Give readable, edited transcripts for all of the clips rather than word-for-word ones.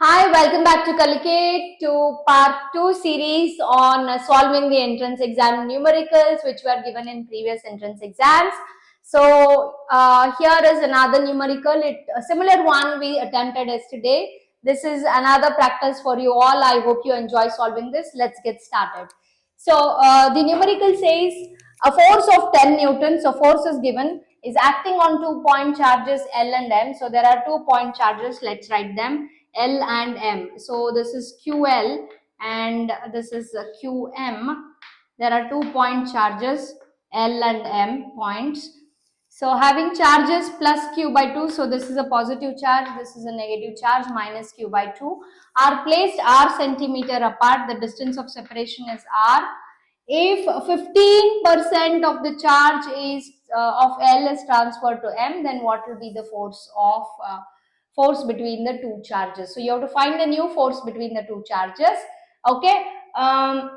Hi, welcome back to Kalikate to part 2 series on solving the entrance exam numericals which were given in previous entrance exams. So here is another numerical, a similar one we attempted yesterday. This is another practice for you all. I hope you enjoy solving this. Let's get started. So the numerical says a force of 10 newtons, so force is given, is acting on 2-point charges L and M. So there are 2-point charges, let's write them. L and M. So this is QL and this is QM. There are 2-point charges L and M points. So having charges plus Q by 2, so this is a positive charge, this is a negative charge, minus Q by 2, are placed R centimeter apart. The distance of separation is R. If 15% of the charge is of L is transferred to M, then what will be the force between the two charges? So you have to find the new force between the two charges. Okay,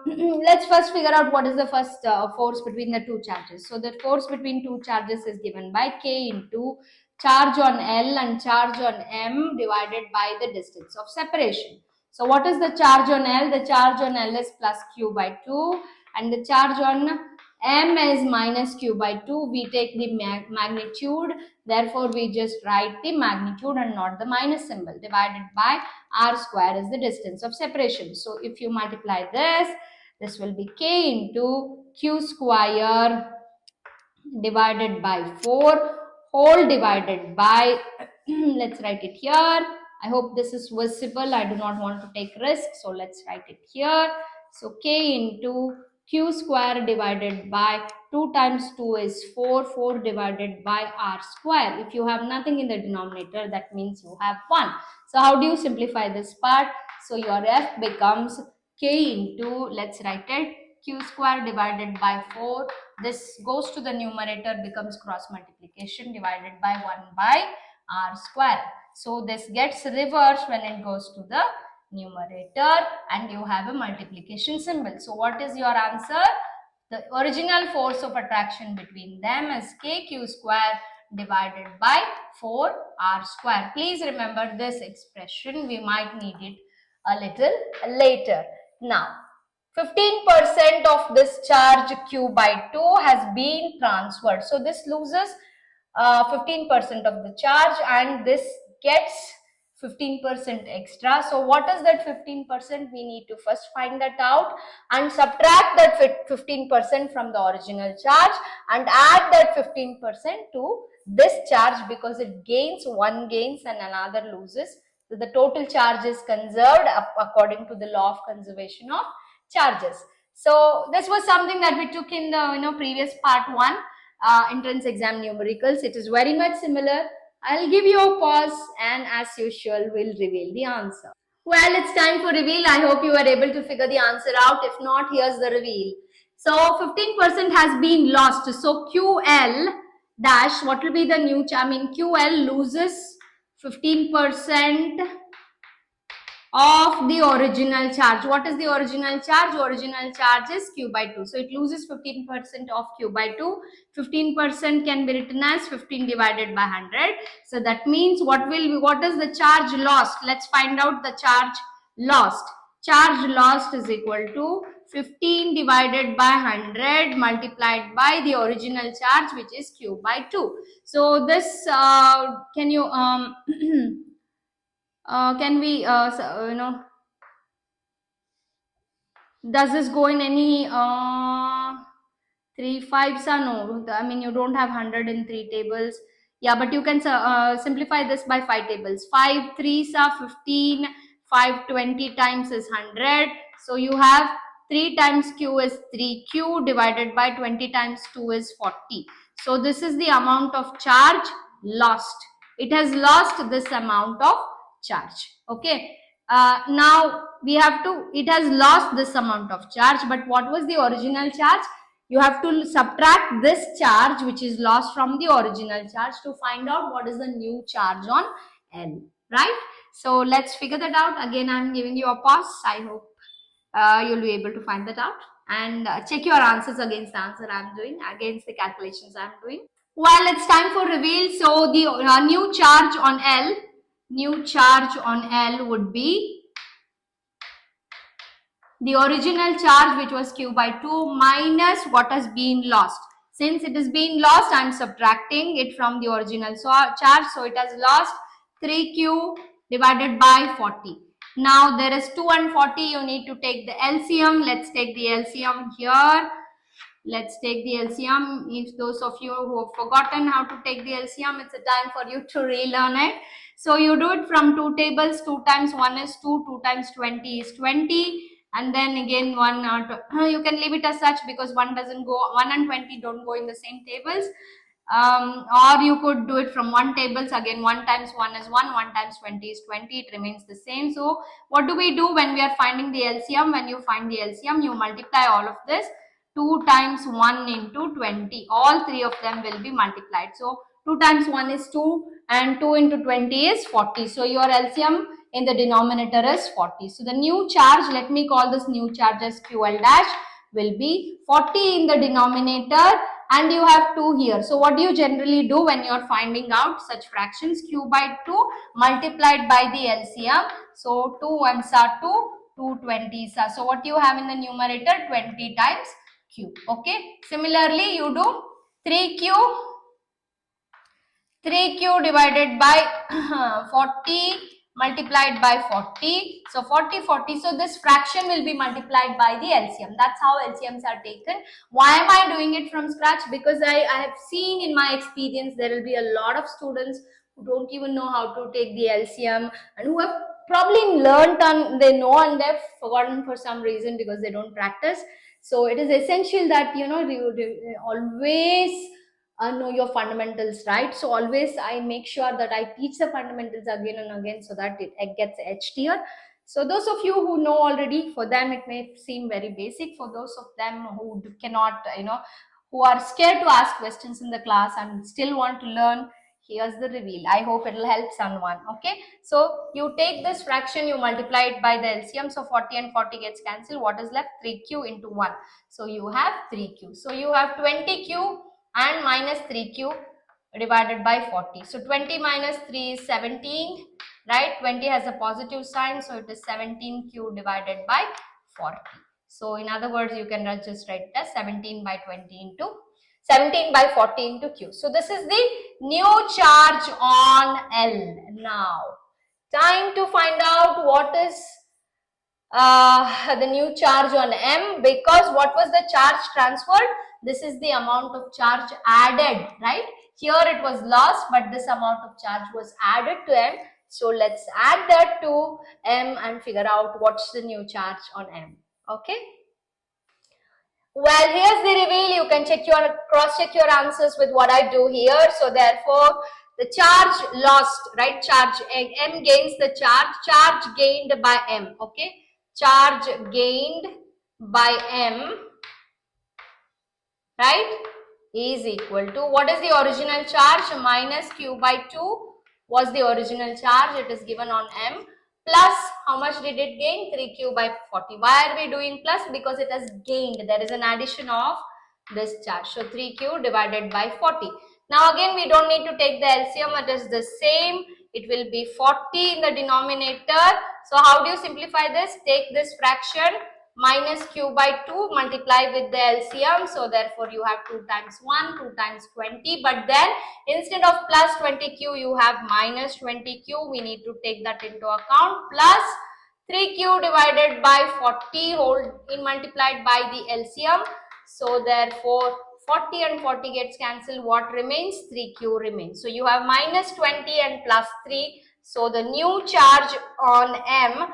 let's first figure out what is the first force between the two charges. So the force between two charges is given by K into charge on L and charge on M divided by the distance of separation. So what is the charge on L? The charge on L is plus Q by 2 and the charge on M is minus Q by 2. We take the magnitude, therefore we just write the magnitude and not the minus symbol, divided by R square is the distance of separation. So if you multiply this will be K into Q square divided by 4 whole divided by let's write it here. I hope this is visible. I do not want to take risk, so let's write it here. So K into Q square divided by 2 times 2 is 4, 4 divided by R square. If you have nothing in the denominator, that means you have 1. So how do you simplify this part? So your F becomes K into, let's write it, Q square divided by 4. This goes to the numerator, becomes cross multiplication, divided by 1 by R square. So this gets reversed when it goes to the numerator and you have a multiplication symbol. So what is your answer? The original force of attraction between them is KQ square divided by 4R square. Please remember this expression. We might need it a little later. Now, 15% of this charge Q by 2 has been transferred. So this loses 15% of the charge and this gets 15% extra. So what is that 15%? We need to first find that out and subtract that 15% from the original charge and add that 15% to this charge, because it gains, one gains and another loses. So the total charge is conserved according to the law of conservation of charges. So this was something that we took in the previous part 1 entrance exam numericals. It is very much similar. I'll give you a pause and as usual we'll reveal the answer. Well, it's time for reveal. I hope you were able to figure the answer out. If not, here's the reveal. So 15% has been lost. So QL dash, what will be the new charge? I mean QL loses 15% of the original charge. What is the original charge? Original charge is Q by 2. So it loses 15% of Q by 2. 15% can be written as 15 divided by 100. So that means what is the charge lost? Let's find out the charge lost. Charge lost is equal to 15 divided by 100 multiplied by the original charge, which is Q by 2. So this can you can we does this go in any 3 5s? No, I mean you don't have 100 in 3 tables. Yeah, but you can simplify this by 5 tables. 5 3s are 15, 5 20 times is 100. So you have 3 times Q is 3Q divided by 20 times 2 is 40. So this is the amount of charge lost. It has lost this amount of charge. Okay, now we have to, it has lost this amount of charge, but what was the original charge? You have to subtract this charge which is lost from the original charge to find out what is the new charge on L, right? So let's figure that out. Again, I'm giving you a pause. I hope you'll be able to find that out and check your answers against the answer I'm doing, against the calculations I'm doing. Well, it's time for reveal. So the new charge on L, new charge on L would be the original charge, which was Q by 2, minus what has been lost. Since it has been lost, I am subtracting it from the original charge. So it has lost 3Q divided by 40. Now there is 2 and 40. You need to take the LCM. Let's take the LCM here. Let's take the LCM. If those of you who have forgotten how to take the LCM, it's a time for you to relearn it. So you do it from two tables. 2 times 1 is 2, 2 times 20 is 20. And then again 1 you can leave it as such because 1 and 20 don't go in the same tables. Or you could do it from one tables. Again, 1 times 1 is 1, 1 times 20 is 20. It remains the same. So what do we do when we are finding the LCM? When you find the LCM, you multiply all of this. 2 times 1 into 20. All three of them will be multiplied. So 2 times 1 is 2 and 2 into 20 is 40. So your LCM in the denominator is 40. So the new charge, let me call this new charge as QL dash, will be 40 in the denominator, and you have 2 here. So what do you generally do when you are finding out such fractions? Q by 2 multiplied by the LCM. So 2 ones are 2, 2 20s are. So what you have in the numerator? 20 times Q. Okay. Similarly, you do 3Q divided by 40 multiplied by 40. So 40, 40. So this fraction will be multiplied by the LCM. That's how LCMs are taken. Why am I doing it from scratch? Because I have seen in my experience there will be a lot of students who don't even know how to take the LCM and who have probably learned and they know and they've forgotten for some reason because they don't practice. So it is essential that you always know your fundamentals, right? So always I make sure that I teach the fundamentals again and again so that it gets etched here. So those of you who know already, for them it may seem very basic. For those of them who cannot, who are scared to ask questions in the class and still want to learn, here's the reveal. I hope it will help someone. Okay, so you take this fraction, you multiply it by the LCM. So 40 and 40 gets cancelled. What is left? 3Q into 1. So you have 3Q. So you have 20Q and minus 3Q divided by 40. So 20 minus 3 is 17, right? 20 has a positive sign, so it is 17Q divided by 40. So in other words, you can just write it as 17 by 40 into Q. So this is the new charge on L. Now, time to find out what is the new charge on M, because what was the charge transferred? This is the amount of charge added, right? Here it was lost, but this amount of charge was added to M. So let's add that to M and figure out what's the new charge on M. Okay. Well, here's the reveal. You can cross-check your answers with what I do here. So therefore, the charge lost, right? Charge M gains the charge gained by M. Okay. Charge gained by M, right, is equal to, what is the original charge? Minus Q by 2 was the original charge. It is given on M, plus how much did it gain? 3Q by 40. Why are we doing plus? Because it has gained. There is an addition of this charge. So 3Q divided by 40. Now again, we don't need to take the LCM. It is the same. It will be 40 in the denominator. So how do you simplify this? Take this fraction minus Q by 2, multiply with the LCM. So therefore you have 2 times 1, 2 times 20. But then instead of plus 20Q, you have minus 20Q. We need to take that into account. Plus 3Q divided by 40 multiplied by the LCM. So therefore 40 and 40 gets cancelled. What remains? 3Q remains. So you have minus 20 and plus 3. So the new charge on M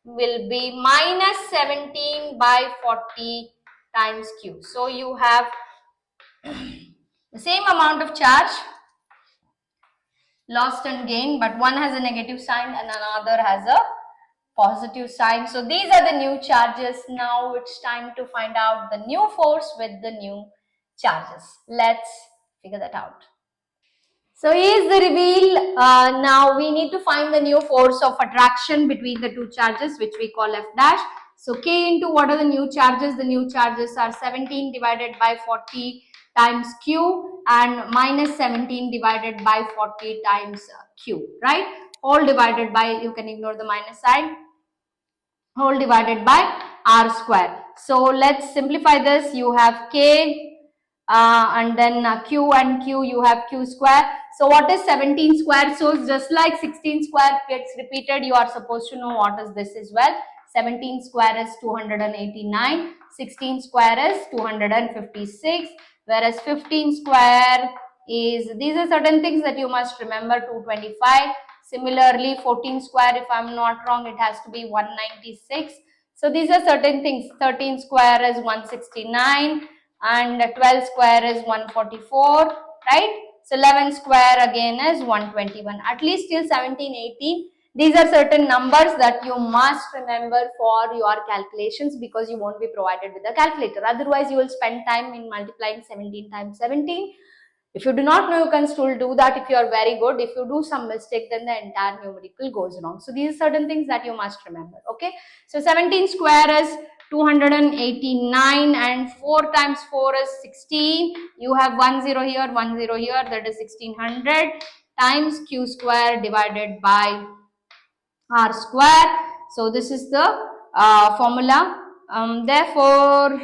will be minus 17 by 40 times Q. So you have the same amount of charge lost and gained, but one has a negative sign and another has a positive sign. So these are the new charges. Now it's time to find out the new force with the new charges. Let's figure that out. So here's the reveal. Now we need to find the new force of attraction between the two charges, which we call F dash. So K into what are the new charges? The new charges are 17 divided by 40 times Q and minus 17 divided by 40 times Q, right? whole divided by, you can ignore the minus sign, whole divided by r square. So let's simplify this. You have k and then q and q, you have q square. So what is 17 square? So just like 16 square gets repeated, you are supposed to know what is this as well. 17 square is 289, 16 square is 256, whereas 15 square is, these are certain things that you must remember, 225. Similarly, 14 square, if I'm not wrong, it has to be 196. So these are certain things. 13 square is 169 and 12 square is 144, right? So 11 square again is 121. At least till 17, 18. These are certain numbers that you must remember for your calculations, because you won't be provided with a calculator. Otherwise, you will spend time in multiplying 17 times 17. If you do not know, you can still do that if you are very good. If you do some mistake, then the entire numerical goes wrong. So these are certain things that you must remember. Okay. So 17 square is 289 and 4 times 4 is 16. You have 1 0 here, 1 0 here, that is 1600 times q square divided by r square. So this is the formula. Therefore,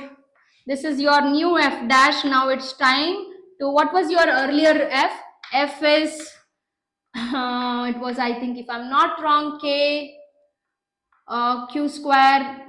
this is your new f dash. Now it's time to, what was your earlier f? F is, it was, I think, if I'm not wrong, k q square,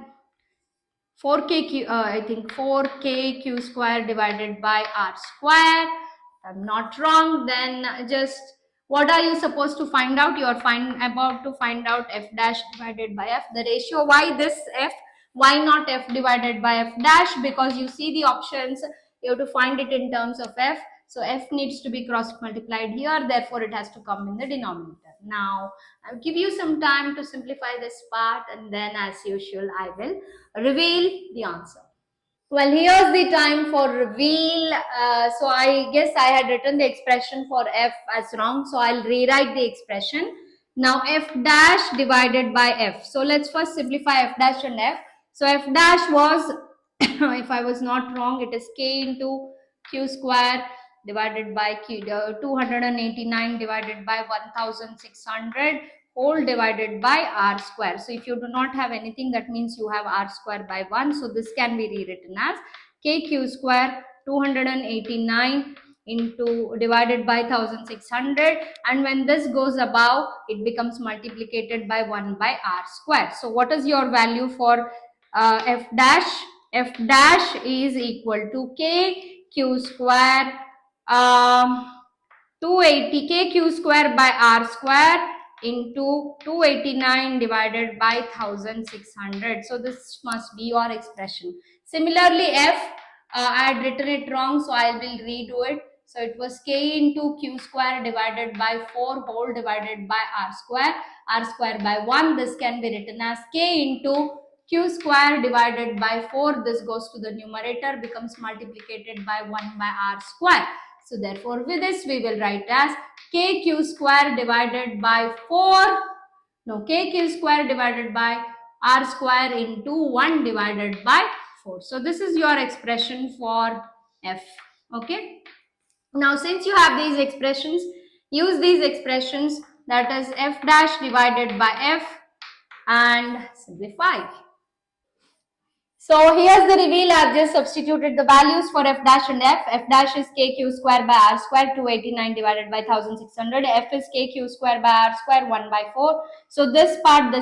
4k q, I think 4k q square divided by r square. If I'm not wrong, then just, what are you supposed to find out? You are about to find out f dash divided by f, the ratio. Why this f? Why not f divided by f dash? Because you see the options, you have to find it in terms of f. So f needs to be cross multiplied here, therefore it has to come in the denominator. Now I'll give you some time to simplify this part, and then as usual I will reveal the answer. Well, here's the time for reveal. So I guess I had written the expression for f as wrong. So I'll rewrite the expression. Now f dash divided by f. So let's first simplify f dash and f. So f dash was, if I was not wrong, it is k into q square divided by q, 289 divided by 1600 whole divided by r square. So if you do not have anything, that means you have r square by 1. So this can be rewritten as kq square 289 into divided by 1600, and when this goes above, it becomes multiplicated by 1 by r square. So what is your value for f dash? F dash is equal to k q square 280 k q square by r square into 289 divided by 1600. So this must be your expression. Similarly, f, I had written it wrong, so I will redo it. So it was k into q square divided by 4 whole divided by r square by 1. This can be written as k into q square divided by 4. This goes to the numerator, becomes multiplicated by 1 by r square. So therefore, with this we will write as kq square divided by 4, no, kq square divided by r square into 1 divided by 4. So this is your expression for f. Okay. Now since you have these expressions, use these expressions, that is f dash divided by f, and simplify. So here's the reveal. I've just substituted the values for f dash and f. F dash is kq square by r square 289 divided by 1600. F is kq square by r square 1 by 4. So this part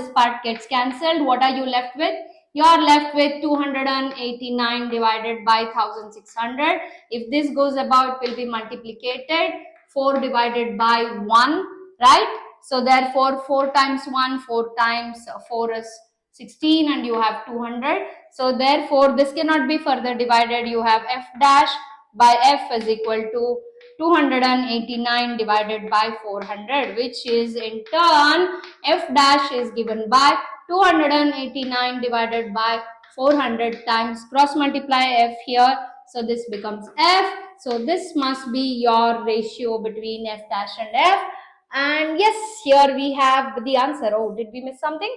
gets cancelled. What are you left with? You are left with 289 divided by 1600. If this goes above, it will be multiplicated. 4 divided by 1, right? So therefore 4 times 1, 4 times 4 is 16, and you have 200. So therefore this cannot be further divided. You have f dash by f is equal to 289 divided by 400, which is in turn f dash is given by 289 divided by 400 times cross multiply f here. So this becomes f. So this must be your ratio between f dash and f. And yes, here we have the answer. Oh, did we miss something?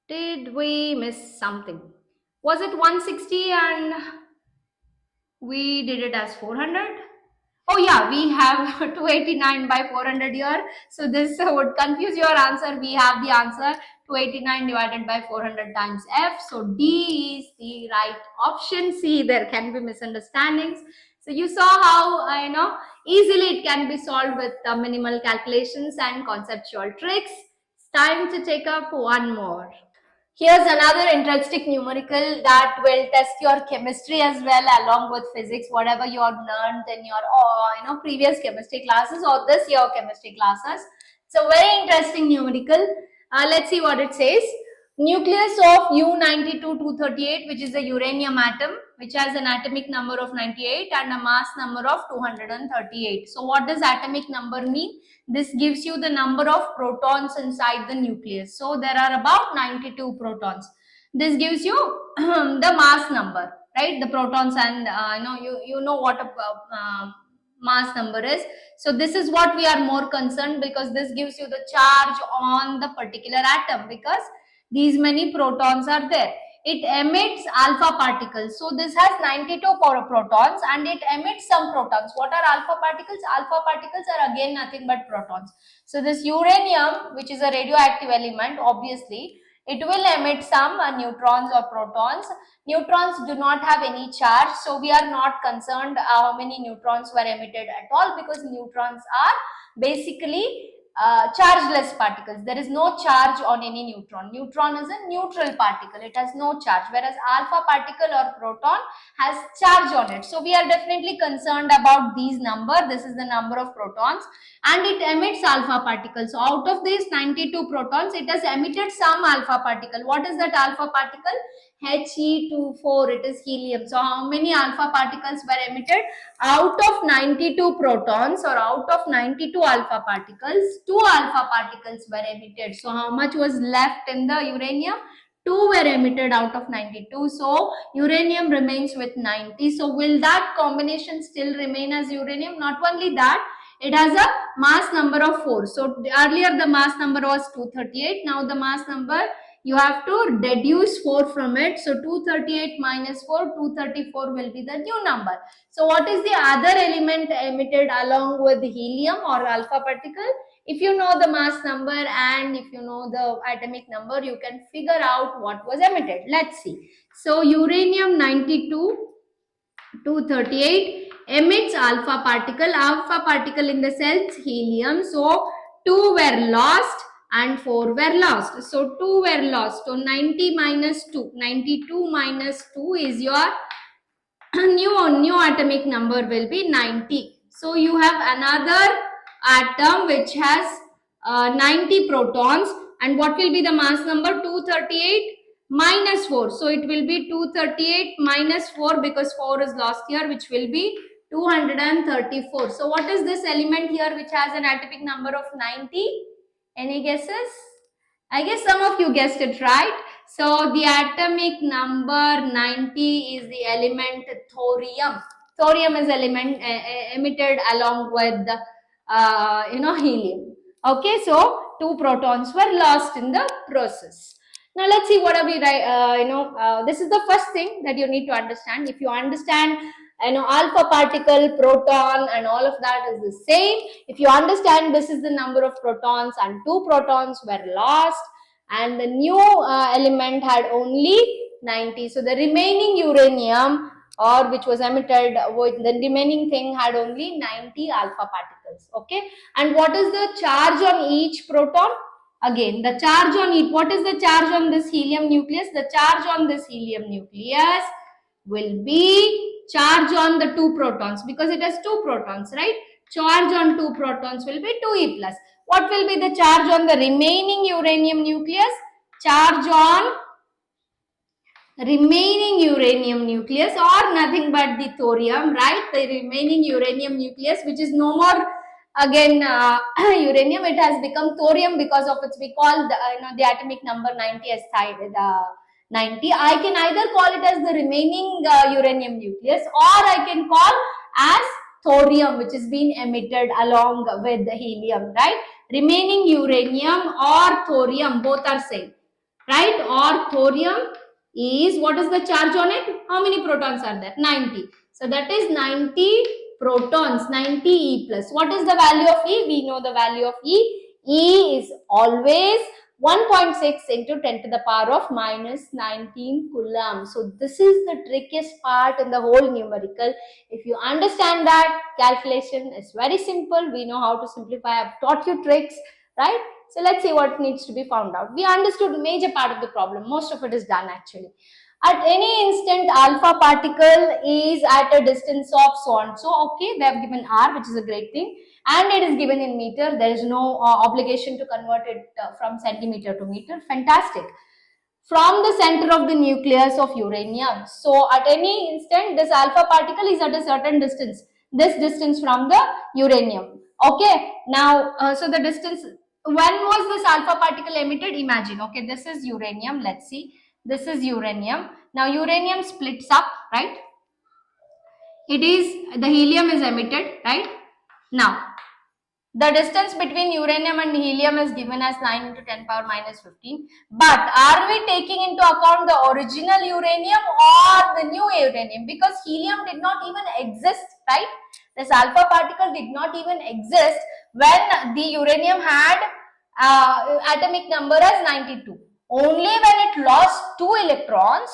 Did we miss something? Was it 160 and we did it as 400? Oh yeah, we have 289 by 400 here. So this would confuse your answer. We have the answer 289 divided by 400 times F. So D is the right option. C, there can be misunderstandings. So you saw how, easily it can be solved with minimal calculations and conceptual tricks. It's time to take up one more. Here's another interesting numerical that will test your chemistry as well, along with physics, whatever you have learned in your previous chemistry classes or this year chemistry classes. It's a very interesting numerical. Let's see what it says. Nucleus of U-92-238, which is a uranium atom, which has an atomic number of 98 and a mass number of 238. So what does atomic number mean? This gives you the number of protons inside the nucleus. So there are about 92 protons. This gives you the mass number, right? The protons, and you know what a mass number is. So this is what we are more concerned, because this gives you the charge on the particular atom, because these many protons are there. It emits alpha particles. So this has 92 protons and it emits some protons. What are alpha particles? Alpha particles are again nothing but protons. So this uranium, which is a radioactive element, obviously it will emit some neutrons or protons. Neutrons do not have any charge, so we are not concerned how many neutrons were emitted at all, because neutrons are basically chargeless particles. There is no charge on any neutron. Neutron is a neutral particle. It has no charge, whereas alpha particle or proton has charge on it. So we are definitely concerned about these number. This is the number of protons and it emits alpha particles. So out of these 92 protons, it has emitted some alpha particle. What is that alpha particle? He24, it is helium. So how many alpha particles were emitted? Out of 92 protons or out of 92 alpha particles, 2 alpha particles were emitted. So how much was left in the uranium? 2 were emitted out of 92. So uranium remains with 90. So will that combination still remain as uranium? Not only that, it has a mass number of 4. So earlier the mass number was 238. Now the mass number, you have to deduce 4 from it. So 238 minus 4, 234 will be the new number. So what is the other element emitted along with helium or alpha particle? If you know the mass number and if you know the atomic number, you can figure out what was emitted. Let's see. So uranium 92 238 emits alpha particle in the cells helium. So 2 were lost and 4 were lost. So 2 were lost. So 90 minus 2, 92 minus 2 is your new atomic number will be 90. So you have another atom which has 90 protons, and what will be the mass number? 238 minus 4. So it will be 238 minus 4, because 4 is lost here, which will be 234. So what is this element here which has an atomic number of 90? Any guesses? I guess some of you guessed it right. So the atomic number 90 is the element thorium. Thorium is element emitted along with helium. Okay, so 2 protons were lost in the process. Now let's see what are we this is the first thing that you need to understand. If you understand alpha particle, proton and all of that is the same. If you understand this is the number of protons and 2 protons were lost and the new element had only 90. So the remaining uranium or which was emitted, the remaining thing had only 90 alpha particles. Okay, and what is the charge on each proton? Again, the charge on it, what is the charge on this helium nucleus? The charge on this helium nucleus will be charge on the 2 protons, because it has 2 protons, right? Charge on 2 protons will be 2e plus. What will be the charge on the remaining uranium nucleus? Charge on remaining uranium nucleus or nothing but the thorium, right? The remaining uranium nucleus, which is no more again uranium, it has become thorium because of its, we call the atomic number 90 as 90. I can either call it as the remaining uranium nucleus, or I can call as thorium, which is being emitted along with the helium, right? Remaining uranium or thorium, both are same, right? Or thorium is, what is the charge on it? How many protons are there? 90. So that is 90 protons, 90 E plus. What is the value of E? We know the value of E. E is always 1.6 into 10 to the power of minus 19 coulomb. So this is the trickiest part in the whole numerical. If you understand that, calculation is very simple. We know how to simplify. I've taught you tricks, right? So let's see what needs to be found out. We understood the major part of the problem. Most of it is done actually. At any instant, alpha particle is at a distance of so and so. Okay, they have given R, which is a great thing. And it is given in meter. There is no obligation to convert it from centimeter to meter. Fantastic. From the center of the nucleus of uranium. So at any instant, this alpha particle is at a certain distance. This distance from the uranium. Okay. Now, so the distance, when was this alpha particle emitted? Imagine. Okay, this is uranium. Let's see. This is uranium. Now uranium splits up, right? It is, the helium is emitted, right? Now, the distance between uranium and helium is given as 9 into 10 power minus 15. But are we taking into account the original uranium or the new uranium? Because helium did not even exist, right? This alpha particle did not even exist when the uranium had atomic number as 92. Only when it lost 2 electrons,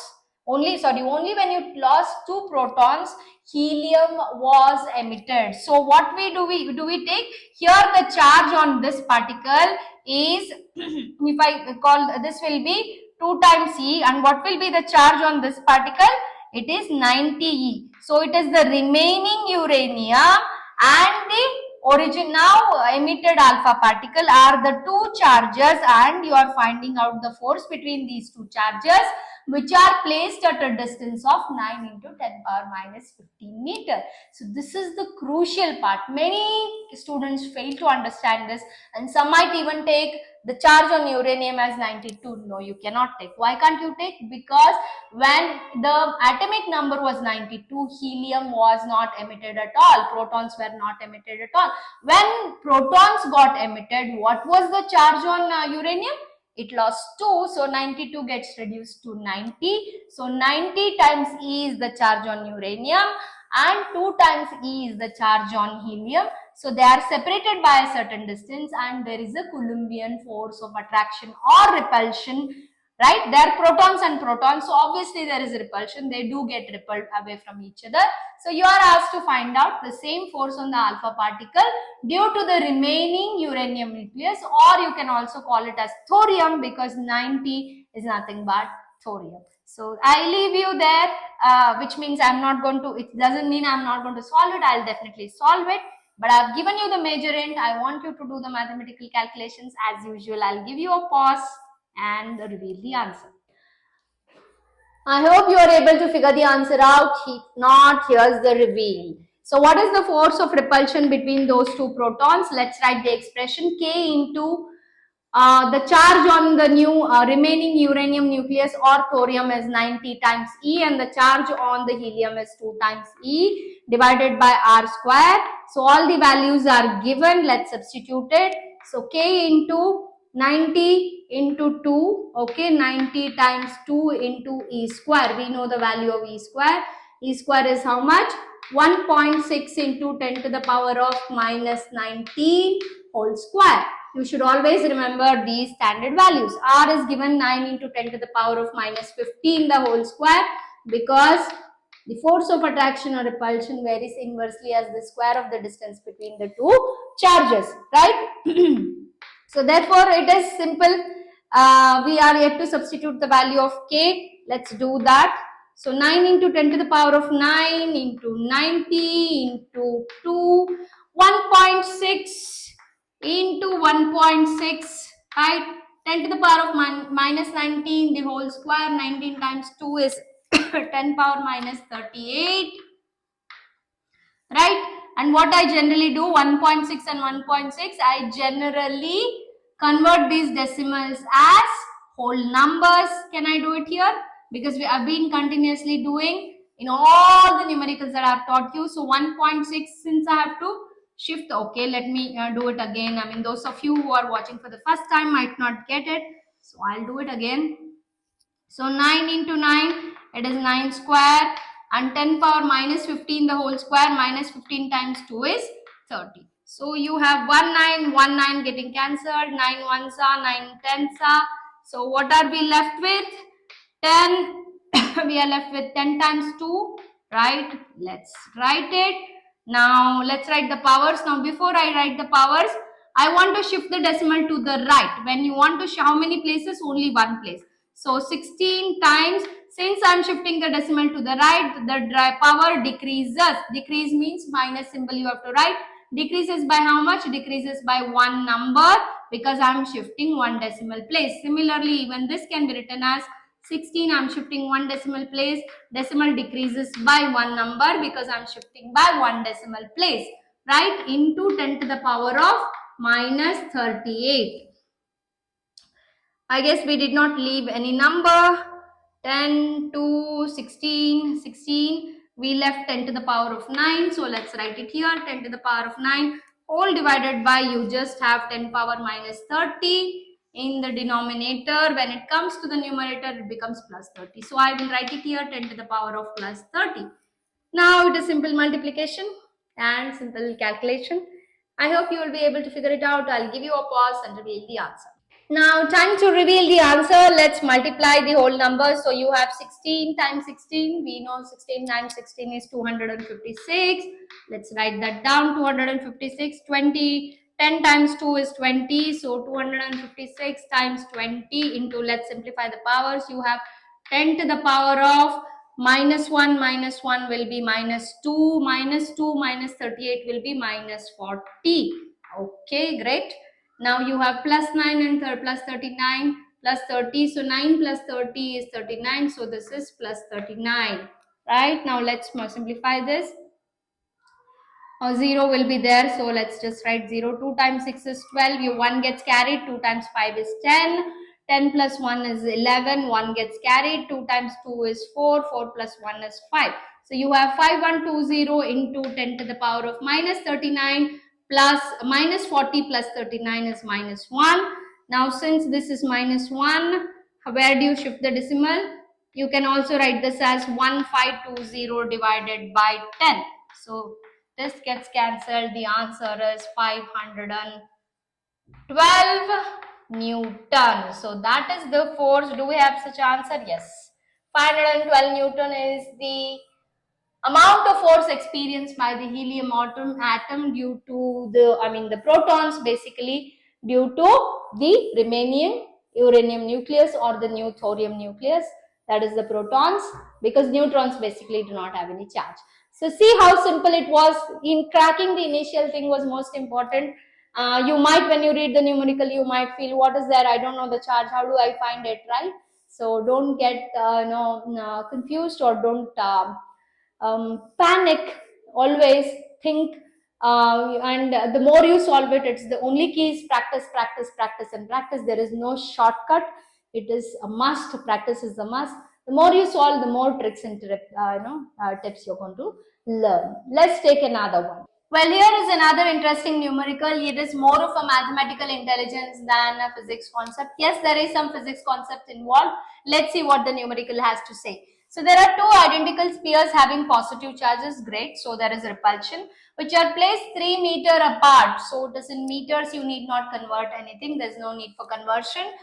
only when it lost 2 protons, helium was emitted. So what do we take here? The charge on this particle is if I call, this will be 2 times E, and what will be the charge on this particle? It is 90 E. So it is the remaining uranium and the origin now emitted alpha particle are the two charges, and you are finding out the force between these two charges, which are placed at a distance of 9 into 10 power minus 15 meter. So this is the crucial part. Many students fail to understand this, and some might even take the charge on uranium as 92. No, you cannot take. Why can't you take? Because when the atomic number was 92, helium was not emitted at all. Protons were not emitted at all. When protons got emitted, what was the charge on uranium? It lost 2, so 92 gets reduced to 90. So 90 times E is the charge on uranium and 2 times E is the charge on helium. So they are separated by a certain distance, and there is a Coulombian force of attraction or repulsion, right? They are protons and protons, so obviously there is repulsion. They do get repelled away from each other. So you are asked to find out the same force on the alpha particle due to the remaining uranium nucleus, or you can also call it as thorium, because 90 is nothing but thorium. So I leave you there, which means I'm not going to, it doesn't mean I'm not going to solve it. I'll definitely solve it. But I've given you the major hint. I want you to do the mathematical calculations as usual. I'll give you a pause and reveal the answer. I hope you are able to figure the answer out. If not, here's the reveal. So what is the force of repulsion between those two protons? Let's write the expression K into the charge on the new remaining uranium nucleus or thorium is 90 times E, and the charge on the helium is 2 times E divided by R square. So all the values are given. Let's substitute it. So K into 90 into 2, okay, 90 times 2 into E square. We know the value of E square. E square is how much? 1.6 into 10 to the power of minus 19 whole square. You should always remember these standard values. R is given 9 into 10 to the power of minus 15 the whole square, because the force of attraction or repulsion varies inversely as the square of the distance between the two charges, right? So therefore it is simple. We are yet to substitute the value of K. Let's do that. So 9 into 10 to the power of 9 into 90 into 2, 1.6 into 1.6, right? 10 to the power of minus 19 the whole square. 19 times 2 is 10 power minus 38, right? And what I generally do, 1.6 and 1.6, I generally convert these decimals as whole numbers. Can I do it here? Because we have been continuously doing in all the numericals that I have taught you. So 1.6, since I have to shift, okay, let me do it again. I mean, those of you who are watching for the first time might not get it. So I'll do it again. So 9 into 9, it is 9 square. and 10 power minus 15 the whole square, minus 15 times 2 is 30. So you have 1 9 getting cancelled, 9 ones are 9 tens are. So what are we left with? 10. We are left with 10 times 2, right? Let's write it. Now let's write the powers. Now before I write the powers, I want to shift the decimal to the right. When you want to show how many places? Only one place. So 16 times, since I'm shifting the decimal to the right, the power decreases. Decrease means minus symbol you have to write. Decreases by how much? Decreases by one number, because I'm shifting one decimal place. Similarly, even this can be written as 16, I'm shifting one decimal place. Decimal decreases by one number because I'm shifting by one decimal place, right? Into 10 to the power of minus 38. I guess we did not leave any number. 10 to 16, 16. We left 10 to the power of 9. So let's write it here. 10 to the power of 9 all divided by, you just have 10 power minus 30 in the denominator. When it comes to the numerator, it becomes plus 30. So I will write it here, 10 to the power of plus 30. Now it is simple multiplication and simple calculation. I hope you will be able to figure it out. I'll give you a pause and reveal the answer. Now time to reveal the answer. Let's multiply the whole number. So you have 16 times 16. We know 16 times 16 is 256. Let's write that down. 256. 20. 10 times 2 is 20. So 256 times 20 into, let's simplify the powers. You have 10 to the power of minus 1 will be minus 2. Minus 2 minus 38 will be minus 40. Okay, great. Now you have plus 9 and plus 39 plus 30. So 9 plus 30 is 39. So this is plus 39. Right? Now let's simplify this. 0 will be there. So let's just write 0. 2 times 6 is 12. Your 1 gets carried. 2 times 5 is 10. 10 plus 1 is 11. 1 gets carried. 2 times 2 is 4. 4 plus 1 is 5. So you have 5120 into 10 to the power of minus 39 plus minus 40 plus 39 is minus 1. Now since this is minus 1, where do you shift the decimal? You can also write this as 1520 divided by 10. So this gets cancelled. The answer is 512 Newton. So that is the force. Do we have such answer? Yes. 512 Newton is the amount of force experienced by the helium atom due to the protons, basically due to the remaining uranium nucleus or the new thorium nucleus, that is the protons, because neutrons basically do not have any charge. So see how simple it was. In cracking the initial thing was most important. You might, when you read the numerical, you might feel, what is there? I don't know the charge. How do I find it, right? So don't get confused, or don't panic. Always think, and the more you solve it, it's the only key is practice, practice, practice, and practice. There is no shortcut. It is a must. Practice is a must. The more you solve, the more tricks and tips you're going to learn. Let's take another one. Well, here is another interesting numerical. It is more of a mathematical intelligence than a physics concept. Yes, there is some physics concept involved. Let's see what the numerical has to say. So there are two identical spheres having positive charges. Great. So there is repulsion, which are placed 3 meters apart. So it is in meters. You need not convert anything. There's no need for conversion.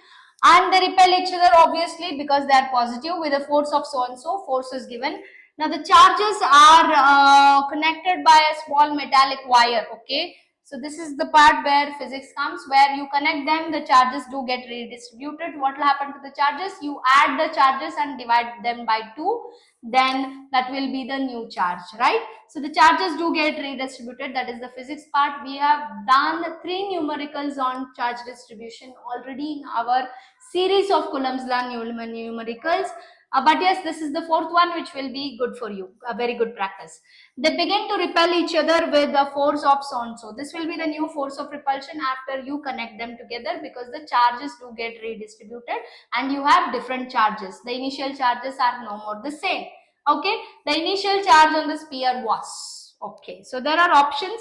And they repel each other, obviously, because they are positive with a force of so and so. Force is given. Now the charges are connected by a small metallic wire. Okay. So this is the part where physics comes, where you connect them, the charges do get redistributed. What will happen to the charges? You add the charges and divide them by 2. Then that will be the new charge, right? So the charges do get redistributed. That is the physics part. We have done 3 numericals on charge distribution already in our series of Coulomb's law numericals. But yes, this is the 4th one, which will be good for you, a very good practice. They begin to repel each other with the force of so and so. This will be the new force of repulsion after you connect them together, because the charges do get redistributed and you have different charges. The initial charges are no more the same. Okay, the initial charge on the sphere was. Okay, so there are options.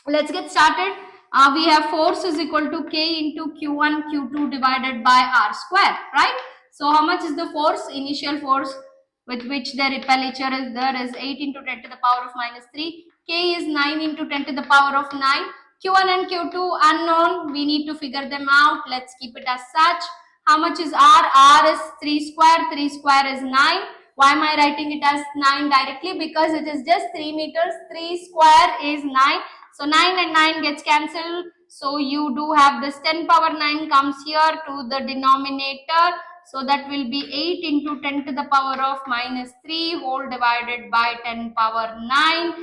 Let's get started. We have force is equal to K into Q1, Q2 divided by R square, right? So how much is the force? Initial force with which the repelliture is there is 8 into 10 to the power of minus 3. K is 9 into 10 to the power of 9. Q1 and Q2 unknown. We need to figure them out. Let's keep it as such. How much is R? R is 3 square. 3 square is 9. Why am I writing it as 9 directly? Because it is just 3 meters. 3 square is 9. So 9 and 9 gets cancelled. So you do have this 10 power 9 comes here to the denominator. So that will be 8 into 10 to the power of minus 3 whole divided by 10 power 9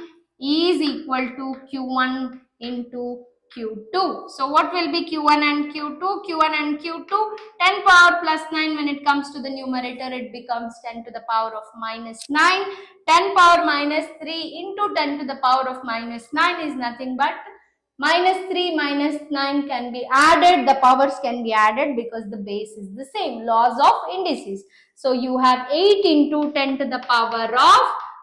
is equal to Q1 into Q2. So what will be Q1 and Q2? Q1 and Q2, 10 power plus 9 when it comes to the numerator, it becomes 10 to the power of minus 9. 10 power minus 3 into 10 to the power of minus 9 is nothing but minus 3 minus 9 can be added. The powers can be added because the base is the same. Laws of indices. So you have 8 into 10 to the power of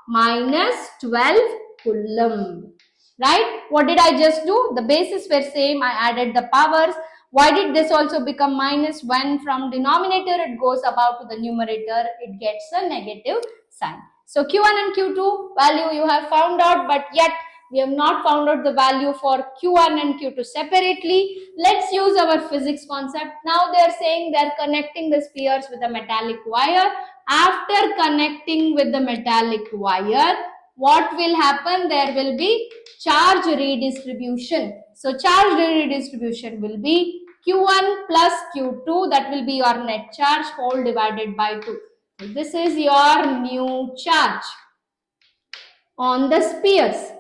minus 12 coulomb. Right? What did I just do? The bases were same. I added the powers. Why did this also become minus? When from denominator it goes above to the numerator, it gets a negative sign. So Q1 and Q2 value you have found out, but yet we have not found out the value for Q1 and Q2 separately. Let's use our physics concept. Now they are saying they are connecting the spheres with a metallic wire. After connecting with the metallic wire, what will happen? There will be charge redistribution. So charge redistribution will be Q1 plus Q2, that will be your net charge whole divided by 2. This is your new charge on the spheres.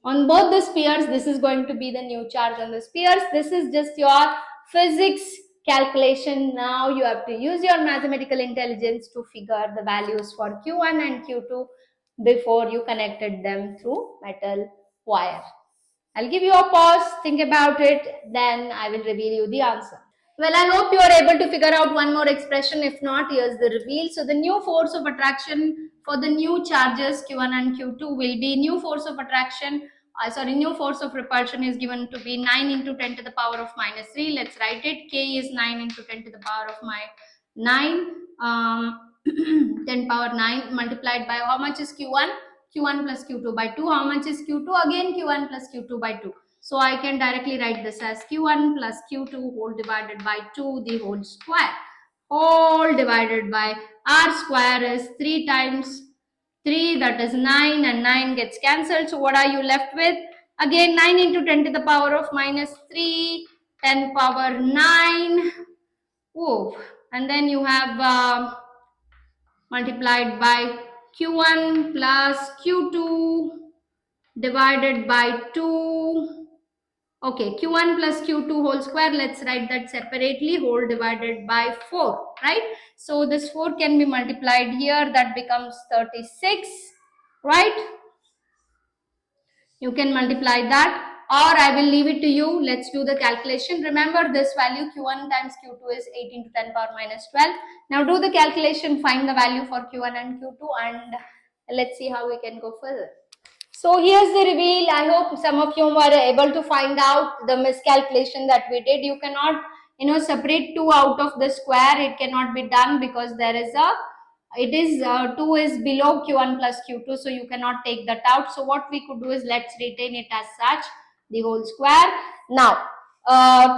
On both the spheres, this is going to be the new charge on the spheres. This is just your physics calculation. Now you have to use your mathematical intelligence to figure the values for Q1 and Q2 before you connected them through metal wire. I'll give you a pause, think about it, then I will reveal you the answer. Well, I hope you are able to figure out one more expression. If not, here's the reveal. So the new force of attraction for the new charges Q1 and Q2 will be new force of attraction. New force of repulsion is given to be 9 into 10 to the power of minus 3. Let's write it. K is 9 into 10 to the power of 9. 10 power 9 multiplied by how much is Q1? Q1 plus Q2 by 2. How much is Q2? Again Q1 plus Q2 by 2. So I can directly write this as Q1 plus Q2 whole divided by 2 the whole square. Whole divided by R square is 3 times 3, that is 9, and 9 gets cancelled. So what are you left with? Again 9 into 10 to the power of minus 3, 10 power 9. Oh, and then you have multiplied by Q1 plus Q2 divided by 2. Okay, Q1 plus Q2 whole square, let's write that separately, whole divided by 4, right? So this 4 can be multiplied here, that becomes 36, right? You can multiply that, or I will leave it to you. Let's do the calculation. Remember this value Q1 times Q2 is 8 into 10 power minus 12. Now do the calculation, find the value for Q1 and Q2, and let's see how we can go further. So here's the reveal. I hope some of you were able to find out the miscalculation that we did. You cannot, separate 2 out of the square. It cannot be done because there is 2 is below Q1 plus Q2. So you cannot take that out. So what we could do is let's retain it as such, the whole square. Now,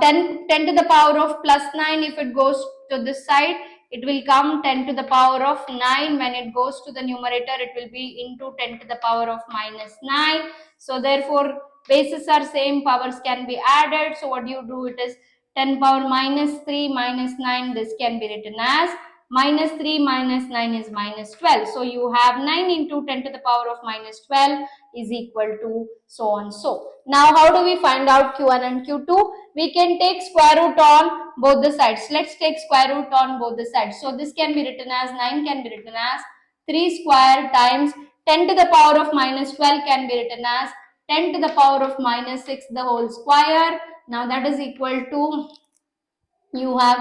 10 to the power of plus 9, if it goes to this side, it will come 10 to the power of 9. When it goes to the numerator, it will be into 10 to the power of minus 9. So therefore, bases are same, powers can be added. So what you do, it is 10 power minus 3 minus 9. This can be written as minus 3 minus 9 is minus 12. So you have 9 into 10 to the power of minus 12 is equal to so on so. Now how do we find out Q1 and Q2? We can take square root on both the sides. Let's take square root on both the sides. So this can be written as 9 can be written as 3 square times 10 to the power of minus 12 can be written as 10 to the power of minus 6 the whole square. Now that is equal to, you have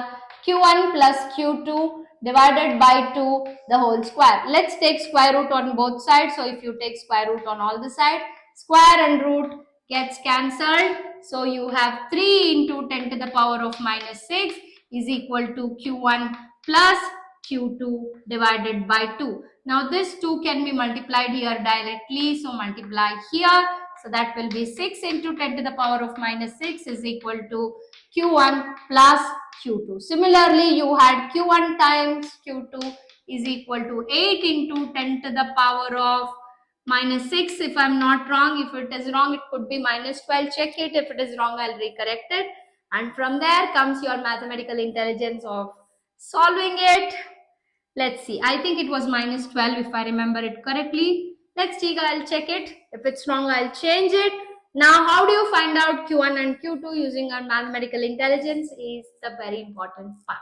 Q1 plus Q2 divided by 2 the whole square. Let's take square root on both sides. So if you take square root on all the sides, square and root gets cancelled. So you have 3 into 10 to the power of minus 6 is equal to Q1 plus Q2 divided by 2. Now this 2 can be multiplied here directly. So multiply here. So that will be 6 into 10 to the power of minus 6 is equal to Q1 plus Q2. Similarly, you had Q1 times Q2 is equal to 8 into 10 to the power of minus 6 if I'm not wrong. If it is wrong, it could be minus 12. Check it. If it is wrong, I'll recorrect it. And from there comes your mathematical intelligence of solving it. Let's see. I think it was minus 12 if I remember it correctly. Let's see. I'll check it. If it's wrong, I'll change it. Now, how do you find out Q1 and Q2 using our mathematical intelligence is the very important part.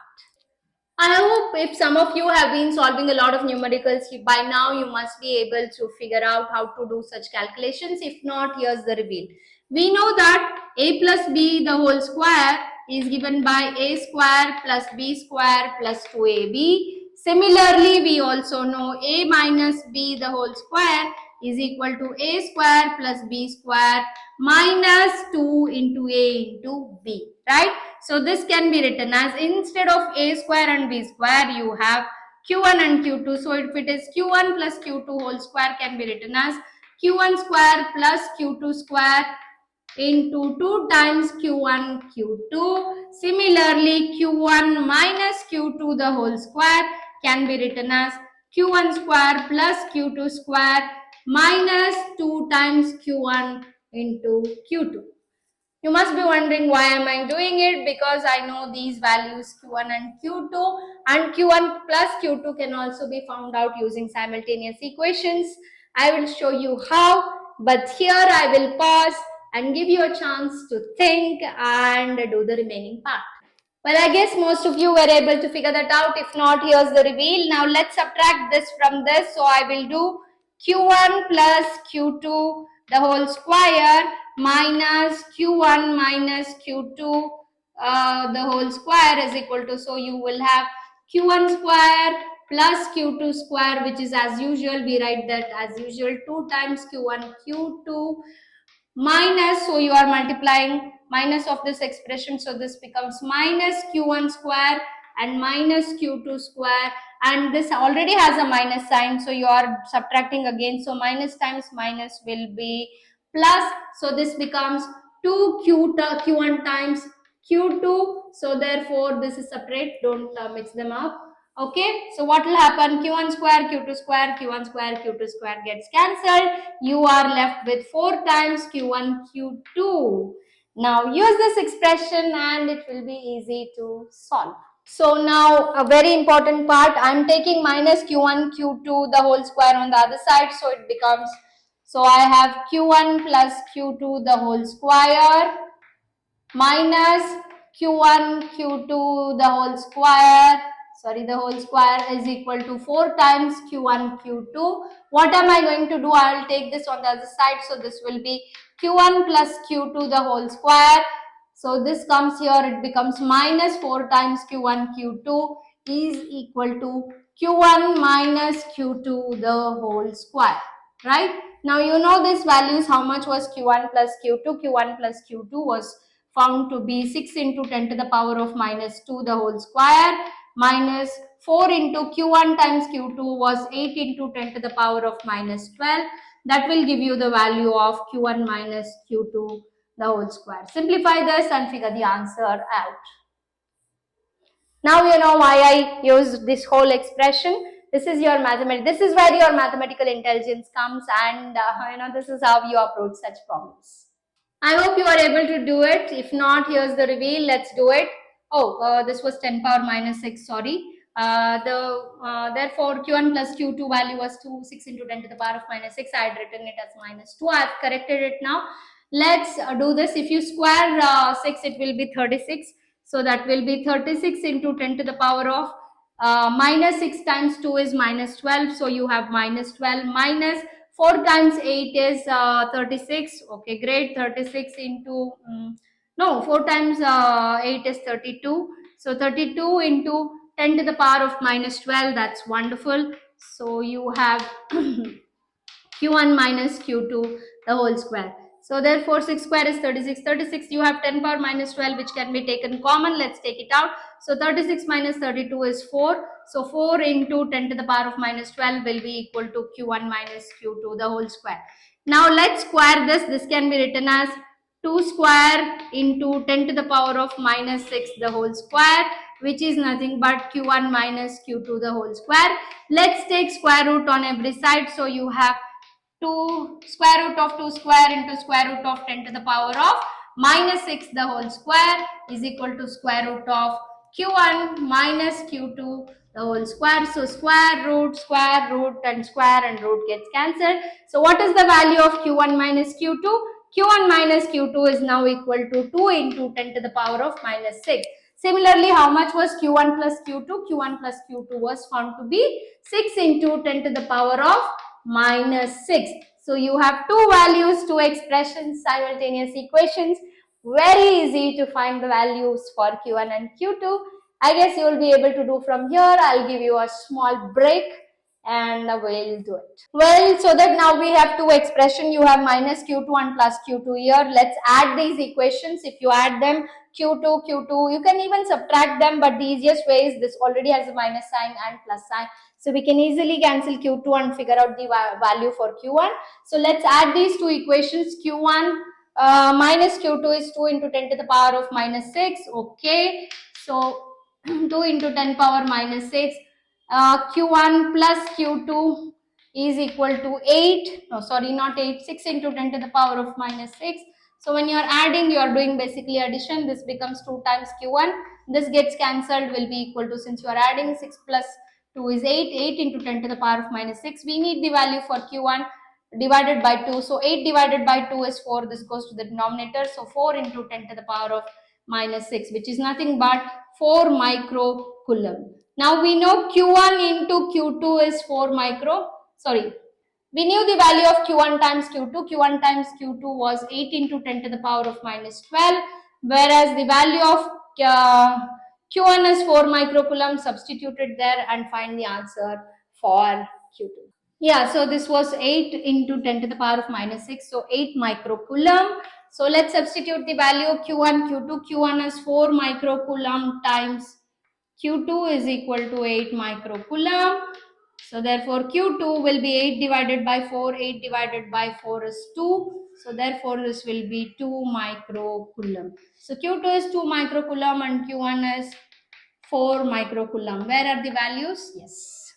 I hope if some of you have been solving a lot of numericals, by now you must be able to figure out how to do such calculations. If not, here's the reveal. We know that a plus b the whole square is given by a square plus b square plus 2ab. Similarly, we also know a minus b the whole square is equal to a square plus b square minus 2 into a into b, right? So this can be written as, instead of a square and b square, you have q1 and q2. So if it is q1 plus q2 whole square can be written as q1 square plus q2 square into 2 times q1 q2. Similarly, q1 minus q2 the whole square can be written as q1 square plus q2 square minus 2 times q1 into q2. You must be wondering why am I doing it, because I know these values q1 and q2, and q1 plus q2 can also be found out using simultaneous equations. I will show you how, but here I will pause and give you a chance to think and do the remaining part. Well, I guess most of you were able to figure that out. If not, here's the reveal. Now let's subtract this from this. So I will do q1 plus q2 the whole square minus q1 minus q2 the whole square is equal to, so you will have q1 square plus q2 square, which is as usual, we write that as usual 2 times q1 q2 minus, so you are multiplying minus of this expression, so this becomes minus q1 square and minus q2 square, and this already has a minus sign, so you are subtracting again, so minus times minus will be plus, so this becomes 2q1 times q2, so therefore this is separate, don't mix them up. Okay, so what will happen? q1 square, q2 square, q1 square, q2 square gets cancelled. You are left with 4 times q1, q2. Now use this expression and it will be easy to solve. So now a very important part, I'm taking minus q1, q2 the whole square on the other side, so it becomes, so I have q1 plus q2 the whole square minus q1 q2 the whole square, the whole square is equal to 4 times q1 q2. What am I going to do? I will take this on the other side, so this will be q1 plus q2 the whole square, so this comes here, it becomes minus 4 times q1 q2 is equal to q1 minus q2 the whole square, right? Now you know these values, how much was q1 plus q2? q1 plus q2 was found to be 6 into 10 to the power of minus 2 the whole square minus 4 into q1 times q2 was 8 into 10 to the power of minus 12. That will give you the value of q1 minus q2 the whole square. Simplify this and figure the answer out. Now you know why I used this whole expression. This is your mathematics. This is where your mathematical intelligence comes, and this is how you approach such problems. I hope you are able to do it. If not, here's the reveal. Let's do it. Oh, this was 10 power minus 6, sorry. Therefore, q1 plus q2 value was 6 into 10 to the power of minus 6. I had written it as minus 2. I have corrected it now. Let's do this. If you square 6, it will be 36. So that will be 36 into 10 to the power of minus 6 times 2 is minus 12. So you have minus 12 minus 4 times 8 is 36. Okay, great. 36 into, no, 4 times 8 is 32. So 32 into 10 to the power of minus 12. That's wonderful. So you have q1 minus q2 the whole square. So therefore 6 square is 36. 36 you have 10 power minus 12 which can be taken common. Let's take it out. So 36 minus 32 is 4. So 4 into 10 to the power of minus 12 will be equal to q1 minus q2 the whole square. Now let's square this. This can be written as 2 square into 10 to the power of minus 6 the whole square, which is nothing but q1 minus q2 the whole square. Let's take square root on every side. So you have 2 square root of 2 square into square root of 10 to the power of minus 6 the whole square is equal to square root of q1 minus q2 the whole square. So square root and root gets cancelled. So what is the value of q1 minus q2? q1 minus q2 is now equal to 2 into 10 to the power of minus 6. Similarly, how much was q1 plus q2? q1 plus q2 was found to be 6 into 10 to the power of minus 6. So you have two values, two expressions, simultaneous equations. Very easy to find the values for q1 and q2. I guess you will be able to do from here. I'll give you a small break and we'll do it. Well, so that now we have two expressions. You have minus q2 and plus q2 here. Let's add these equations. If you add them, q2, you can even subtract them, but the easiest way is this already has a minus sign and plus sign. So we can easily cancel q2 and figure out the value for q1. So let's add these two equations. q1 minus q2 is 2 into 10 to the power of minus 6. Okay. So 2 into 10 power minus 6. q1 plus q2 is equal to 8. No, sorry, not 8. 6 into 10 to the power of minus 6. So when you are adding, you are doing basically addition. This becomes 2 times q1. This gets cancelled, will be equal to, since you are adding, 6 plus 2 is 8. 8 into 10 to the power of minus 6. We need the value for q1 divided by 2. So 8 divided by 2 is 4. This goes to the denominator. So 4 into 10 to the power of minus 6, which is nothing but 4 microcoulomb. Now we know q1 into q2 is 4 micro. Sorry, we knew the value of q1 times q2. q1 times q2 was 8 into 10 to the power of minus 12, whereas the value of q1 is 4 microcoulomb. Substituted there and find the answer for q2. Yeah, so this was 8 into 10 to the power of minus 6, so 8 microcoulomb. So let's substitute the value of q1, q2. q1 is 4 microcoulomb times q2 is equal to 8 microcoulomb. So therefore q2 will be 8 divided by 4. 8 divided by 4 is 2. So therefore this will be 2 microcoulomb. So q2 is 2 microcoulomb and q1 is 4 microcoulomb. Where are the values? Yes.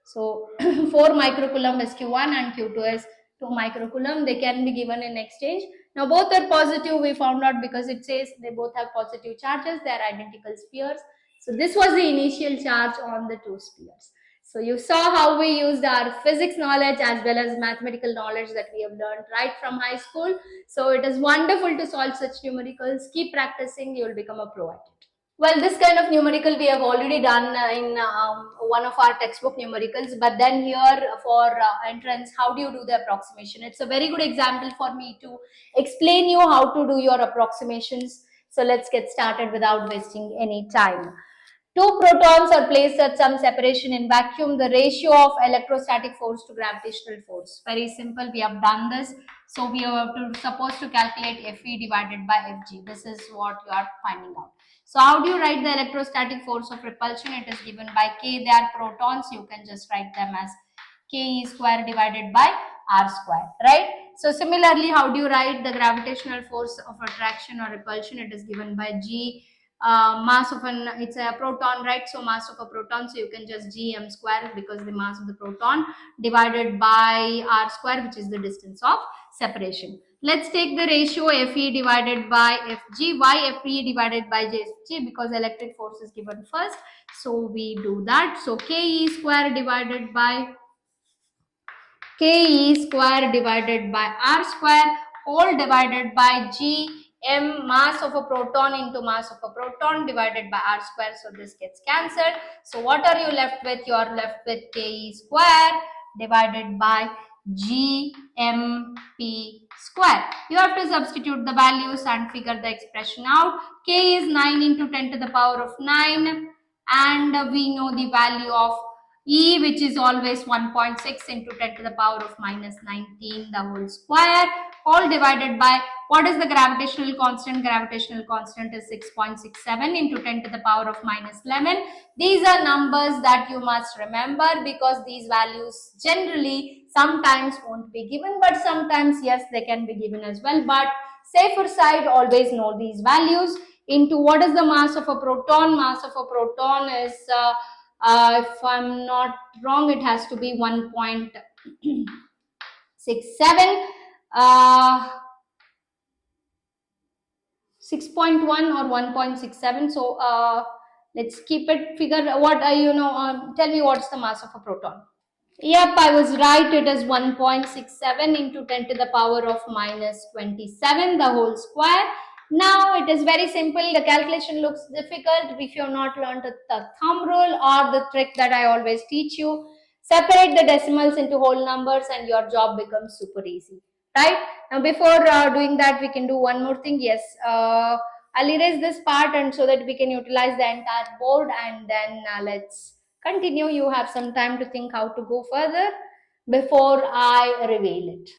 So 4 microcoulomb is q1 and q2 is 2 microcoulomb. They can be given in exchange. Now both are positive, we found out, because it says they both have positive charges. They are identical spheres. So this was the initial charge on the two spheres. So you saw how we used our physics knowledge as well as mathematical knowledge that we have learned right from high school. So it is wonderful to solve such numericals. Keep practicing, you will become a pro at it. Well, this kind of numerical we have already done in one of our textbook numericals, but then here for entrance, how do you do the approximation? It's a very good example for me to explain you how to do your approximations. So let's get started without wasting any time. Two protons are placed at some separation in vacuum. The ratio of electrostatic force to gravitational force. Very simple. We have done this. So we have to supposed to calculate Fe divided by Fg. This is what you are finding out. So how do you write the electrostatic force of repulsion? It is given by K. They are protons. You can just write them as Ke square divided by R square, right? So similarly, how do you write the gravitational force of attraction or repulsion? It is given by G. Mass of it's a proton, right? So mass of a proton, so you can just gm square, because the mass of the proton, divided by r square, which is the distance of separation. Let's take the ratio Fe divided by Fg. Why Fe divided by Fg? Because electric force is given first, so we do that. So Ke square divided by r square, whole divided by G m, mass of a proton into mass of a proton, divided by r square. So this gets cancelled. So what are you left with? You are left with Ke square divided by Gmp square. You have to substitute the values and figure the expression out. K is 9 into 10 to the power of 9, and we know the value of E, which is always 1.6 into 10 to the power of minus 19 the whole square, all divided by, what is the gravitational constant? Gravitational constant is 6.67 into 10 to the power of minus 11. These are numbers that you must remember, because these values generally sometimes won't be given, but sometimes yes, they can be given as well. But safer side, always know these values. Into what is the mass of a proton? Mass of a proton is if I'm not wrong, it has to be 1.67, 6.1 or 1.67. So let's keep it, figure what tell me what's the mass of a proton. Yep, I was right. It is 1.67 into 10 to the power of minus 27 the whole square. Now it is very simple. The calculation looks difficult if you have not learned the thumb rule or the trick that I always teach you. Separate the decimals into whole numbers and your job becomes super easy, right? Now before doing that, we can do one more thing. Yes, I'll erase this part, and so that we can utilize the entire board, and then let's continue. You have some time to think how to go further before I reveal it.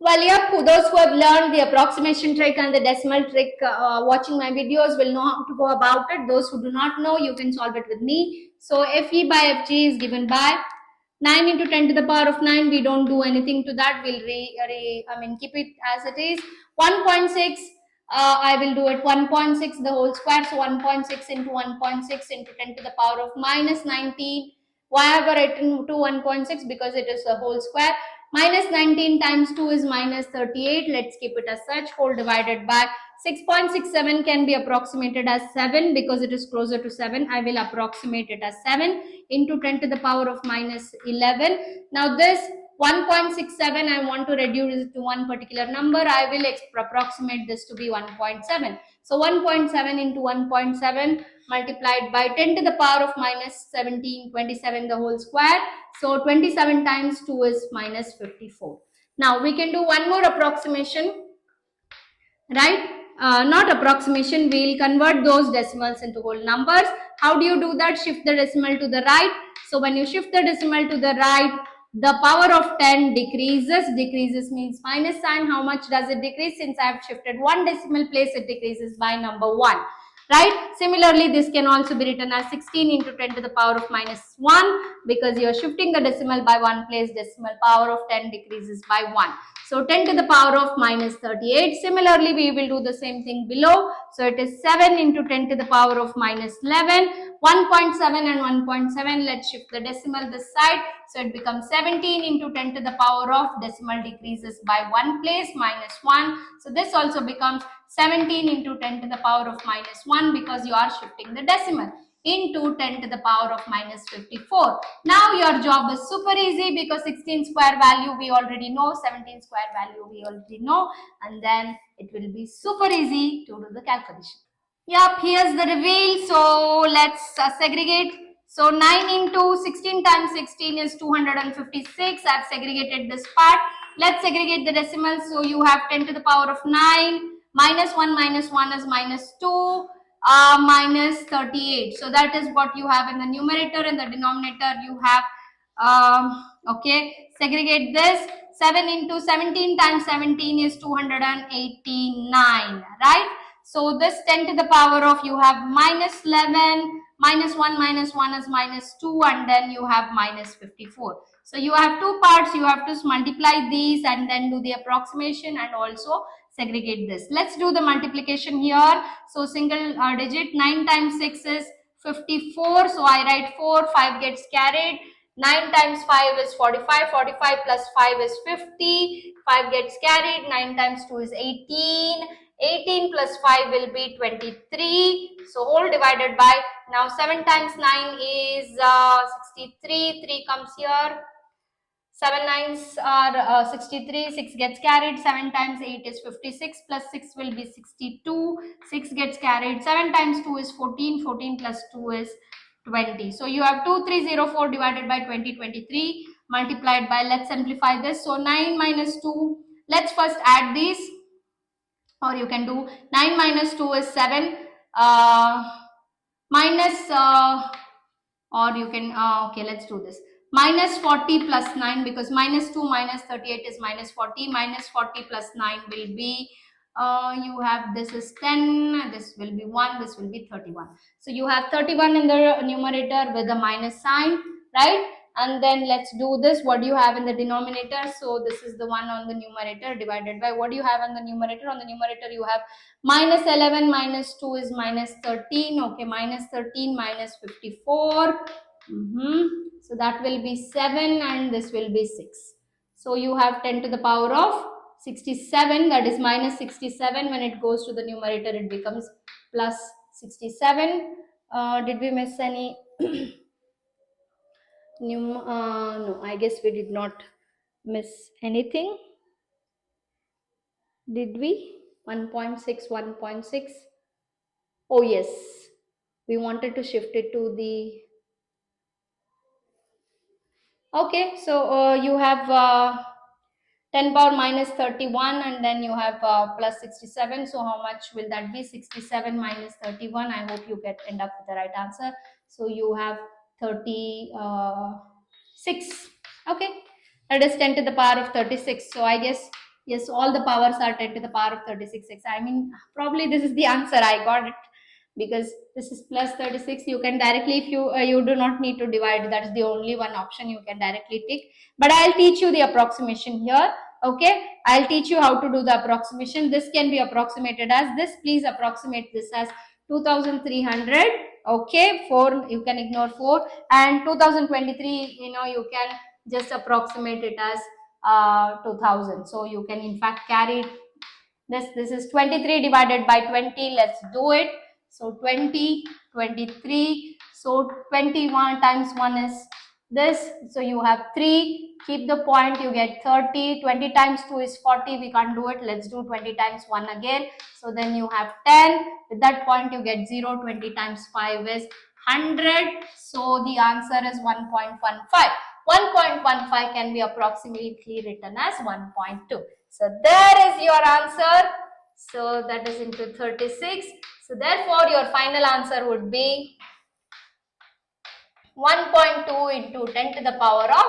Well, yep, those who have learned the approximation trick and the decimal trick watching my videos will know how to go about it. Those who do not know, you can solve it with me. So Fe by Fg is given by 9 into 10 to the power of 9. We don't do anything to that. We'll keep it as it is. 1.6. I will do it 1.6 the whole square. So 1.6 into 1.6 into 10 to the power of minus 19. Why have I written to 1.6? Because it is the whole square. Minus 19 times 2 is minus 38. Let's keep it as such. Whole divided by 6.67 can be approximated as 7 because it is closer to 7. I will approximate it as 7 into 10 to the power of minus 11. Now this 1.67, I want to reduce it to one particular number. I will approximate this to be 1.7. So 1.7 into 1.7 multiplied by 10 to the power of minus 17, 27 the whole square. So 27 times 2 is minus 54. Now we can do one more approximation, right? Not approximation, we'll convert those decimals into whole numbers. How do you do that? Shift the decimal to the right. So when you shift the decimal to the right, the power of 10 decreases. Decreases means minus sign. How much does it decrease? Since I have shifted one decimal place, it decreases by number 1. Right? Similarly, this can also be written as 16 into 10 to the power of minus 1, because you are shifting the decimal by one place. Decimal power of 10 decreases by 1. So 10 to the power of minus 38. Similarly, we will do the same thing below. So it is 7 into 10 to the power of minus 11. 1.7 and 1.7. Let's shift the decimal this side. So it becomes 17 into 10 to the power of, decimal decreases by 1 place, minus 1. So this also becomes 17 into 10 to the power of minus 1, because you are shifting the decimal, into 10 to the power of minus 54. Now your job is super easy, because 16 square value we already know, 17 square value we already know, and then it will be super easy to do the calculation. Yep, here's the reveal. So let's segregate. So 9 into 16 times 16 is 256. I've segregated this part. Let's segregate the decimals. So you have 10 to the power of 9. Minus 1 is minus 2. Minus 38. So that is what you have in the numerator. In the denominator you have, okay, segregate this. 7 into 17 times 17 is 289, right? So this 10 to the power of, you have minus 11, minus 1 is minus 2, and then you have minus 54. So you have two parts. You have to multiply these and then do the approximation and also segregate this. Let's do the multiplication here. So single digit, 9 times 6 is 54. So I write 4, 5 gets carried. 9 times 5 is 45. 45 plus 5 is 50. 5 gets carried. 9 times 2 is 18. 18 plus 5 will be 23. So whole divided by, now 7 times 9 is 63. 3 comes here. 7 nines are 63. 6 gets carried. 7 times 8 is 56. Plus 6 will be 62. 6 gets carried. 7 times 2 is 14. 14 plus 2 is 20. So you have 2304 divided by 2023 multiplied by, let's simplify this. So 9 minus 2. Let's first add these. Or you can do 9 minus 2 is 7. Minus, or you can, okay, let's do this. minus 40 plus 9, because minus 2 minus 38 is minus 40. Minus 40 plus 9 will be, you have, this is 10, this will be 1, this will be 31. So you have 31 in the numerator with a minus sign, right? And then let's do this. What do you have in the denominator? So this is the one on the numerator divided by, what do you have on the numerator? On the numerator you have minus 11 minus 2 is minus 13. Okay, minus 13 minus 54. So that will be 7 and this will be 6. So you have 10 to the power of 67, that is minus 67. When it goes to the numerator, it becomes plus 67. Did we miss any? No, I guess we did not miss anything. Did we? 1.6, 1.6. Oh yes, we wanted to shift it to the, okay, so you have 10 power minus 31 and then you have plus 67. So how much will that be? 67 minus 31. I hope you end up with the right answer. So you have 36. Okay, that is 10 to the power of 36. So I guess, yes, all the powers are 10 to the power of 36. I mean, probably this is the answer. I got it, because this is plus 36. You can directly, if you do not need to divide, that's the only one option you can directly take. But I'll teach you the approximation here. Okay, I'll teach you how to do the approximation. This can be approximated as this. Please approximate this as 2300. Okay, 4, you can ignore 4, and 2023, you can just approximate it as 2000. So you can in fact carry this is 23 divided by 20. Let's do it. So 20, 23, so 21 times 1 is this. So you have 3, keep the point, you get 30. 20 times 2 is 40. We can't do it. Let's do 20 times 1 again. So then you have 10. With that point you get 0. 20 times 5 is 100. So the answer is 1.15. 1.15 can be approximately written as 1.2. So there is your answer. So that is into 36. So therefore your final answer would be 1.2 into 10 to the power of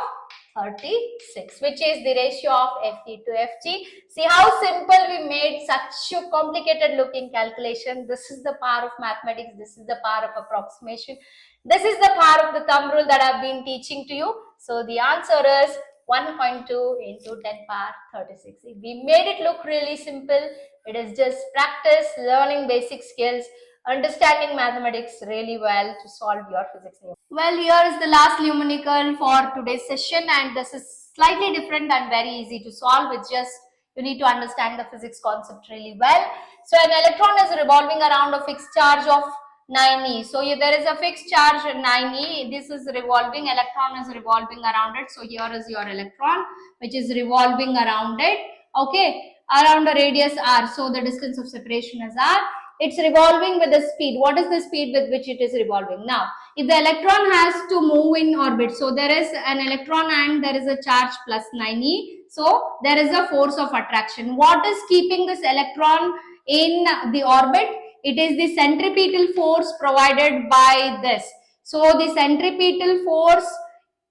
36, which is the ratio of FE to FG. See how simple we made such a complicated looking calculation. This is the power of mathematics. This is the power of approximation. This is the power of the thumb rule that I've been teaching to you. So the answer is 1.2 into 10 power 36. We made it look really simple. It is just practice, learning basic skills, understanding mathematics really well to solve your physics. Well, here is the last numerical for today's session, and this is slightly different and very easy to solve. It's just you need to understand the physics concept really well. So an electron is revolving around a fixed charge of 9e. So there is a fixed charge 9e. This is revolving, electron is revolving around it. So here is your electron which is revolving around it. Okay, around a radius r. So the distance of separation is r. It's revolving with a speed. What is the speed with which it is revolving? Now, if the electron has to move in orbit, so there is an electron and there is a charge plus 9e. So there is a force of attraction. What is keeping this electron in the orbit? It is the centripetal force provided by this. So the centripetal force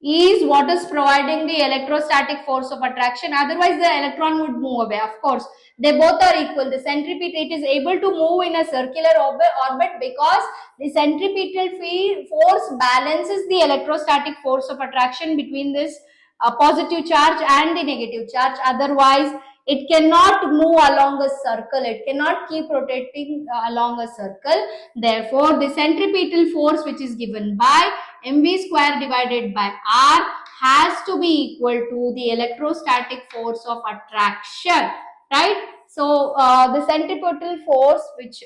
is what is providing the electrostatic force of attraction. Otherwise the electron would move away. Of course, they both are equal. The centripetal, it is able to move in a circular orbit because the centripetal force balances the electrostatic force of attraction between this positive charge and the negative charge. Otherwise it cannot move along a circle. It cannot keep rotating along a circle. Therefore, the centripetal force which is given by mv square divided by r has to be equal to the electrostatic force of attraction, right? So the centripetal force, which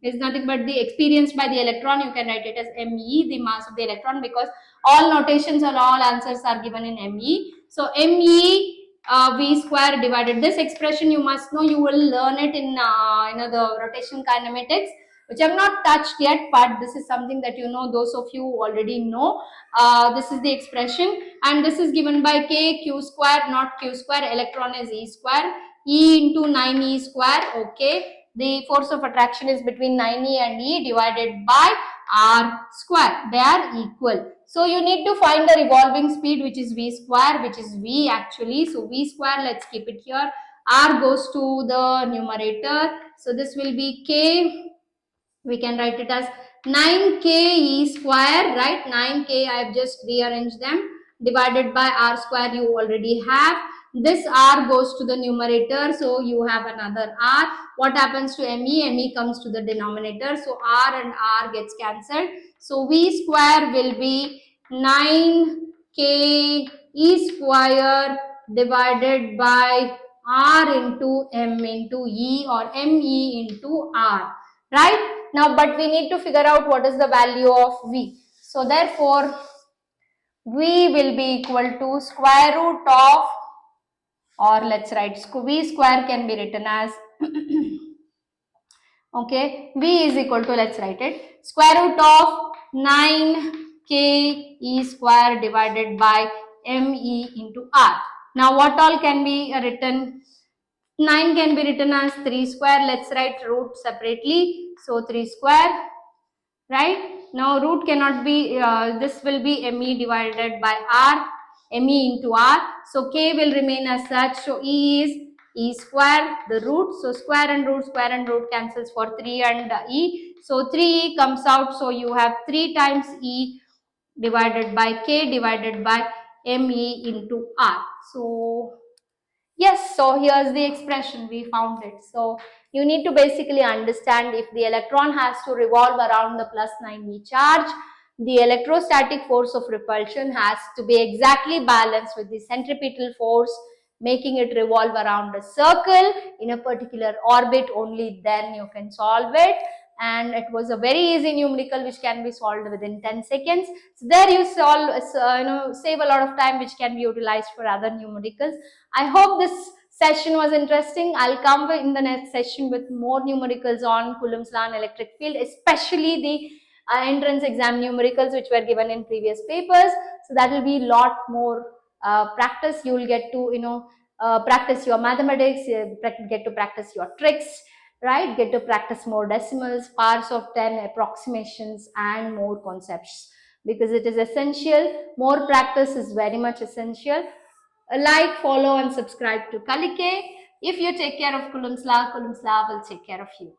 is nothing but the experienced by the electron, you can write it as me, the mass of the electron, because all notations and all answers are given in me. So me v square divided, this expression you must know, you will learn it in the rotation kinematics, which I have not touched yet, but this is something that those of you already know. This is the expression, and this is given by k q square, not q square. Electron is e square, e into 9e square. Okay, the force of attraction is between 9e and e divided by r square. They are equal. So you need to find the revolving speed, which is v square, which is v actually. So v square, let's keep it here. R goes to the numerator. So this will be k. We can write it as 9k e square, right? 9k, I have just rearranged them, divided by r square you already have. This r goes to the numerator, so you have another r. What happens to me? Me comes to the denominator, so r and r gets cancelled. So v square will be 9k e square divided by r into m into e, or me into r, right? Now, but we need to figure out what is the value of v. So therefore, v will be equal to square root of, or let's write v square can be written as okay, v is equal to, let's write it, square root of 9k e square divided by me into r. Now what all can be written? 9 can be written as 3 square. Let's write root separately. So 3 square, right? Now root cannot be, this will be me divided by r, me into r. So k will remain as such. So e is e square, the root. So square and root cancels for 3 and e. So 3e comes out. So you have 3 times e divided by k divided by me into r. So yes, so here's the expression, we found it. So you need to basically understand, if the electron has to revolve around the plus 9e charge, the electrostatic force of repulsion has to be exactly balanced with the centripetal force, making it revolve around a circle in a particular orbit. Only then you can solve it. And it was a very easy numerical which can be solved within 10 seconds. So there you solve, save a lot of time which can be utilized for other numericals. I hope this session was interesting. I'll come in the next session with more numericals on Coulomb's law and electric field, especially the entrance exam numericals which were given in previous papers. So that will be a lot more practice. You will get to, practice your mathematics, get to practice your tricks, right? Get to practice more decimals, powers of 10, approximations, and more concepts, because it is essential. More practice is very much essential. Like, follow, and subscribe to Kalike. If you take care of Coulomb's law will take care of you.